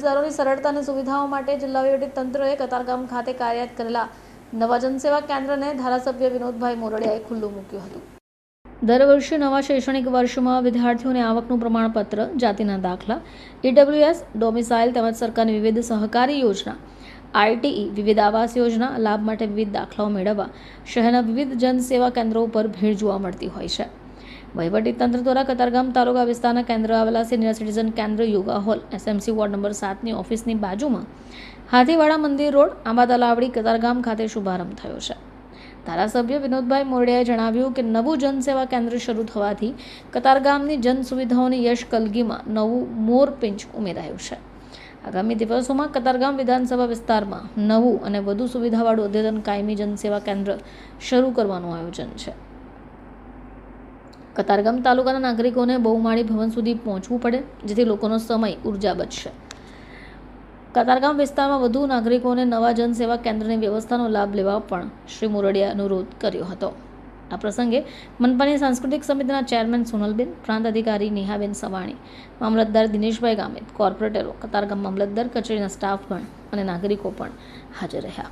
અરજદારોની સરળતા અને સુવિધાઓ માટે જિલ્લા વહીવટીતંત્રએ કતારગામ ખાતે કાર્યરત કરેલા નવા જનસેવા કેન્દ્રને ધારાસભ્ય વિનોદભાઈ મોરડિયાએ ખુલ્લું મૂક્યું હતું. દર વર્ષે નવા શૈક્ષણિક વર્ષમાં વિદ્યાર્થીઓને આવકનું પ્રમાણપત્ર, જાતિના દાખલા, EWS, ડોમિસાઇલ તેમજ સરકારની વિવિધ સહકારી યોજના, RTE, વિવિધ આવાસ યોજના લાભ માટે વિવિધ દાખલાઓ મેળવવા શહેરના વિવિધ જનસેવા કેન્દ્રો ઉપર ભીડ જોવા મળતી હોય છે. વહીવટીતંત્ર દ્વારા કતારગામ તાલુકા વિસ્તારના કેન્દ્ર આવેલા સિનિયર સિટીઝન કેન્દ્ર yoga hall SMC ward number 7ની ઓફિસની બાજુમાં હાથીવાડા મંદિર રોડ, આંબા તલાવડી, કતારગામ ખાતે શુભારંભ થયો છે. ધારાસભ્ય વિનોદભાઈ મોરડિયાએ જણાવ્યું કે નવું જનસેવા કેન્દ્ર શરૂ થવાથી કતારગામની જન સુવિધાઓની યશ કલગીમાં નવું મોરપિંચ ઉમેરાયું છે. આગામી દિવસોમાં કતારગામ વિધાનસભા વિસ્તારમાં નવું અને વધુ સુવિધાવાળું અદ્યતન કાયમી જનસેવા કેન્દ્ર શરૂ કરવાનું આયોજન છે. કતારગામ તાલુકાના નાગરિકોને બહુમાળી ભવન સુધી પહોંચવું પડે, જેથી લોકોનો સમય, ઉર્જા બચશે. કતારગામ વિસ્તારમાં વધુ નાગરિકોને નવા જનસેવા કેન્દ્રની વ્યવસ્થાનો લાભ લેવા પણ શ્રી મોરડિયાએ અનુરોધ કર્યો હતો. આ પ્રસંગે મનપાની સાંસ્કૃતિક સમિતિના ચેરમેન સોનલબેન, પ્રાંત અધિકારી નેહાબેન સવાણી, મામલતદાર દિનેશભાઈ ગામિત, કોર્પોરેટરો, કતારગામ મામલતદાર કચેરીના સ્ટાફગણ અને નાગરિકો પણ હાજર રહ્યા.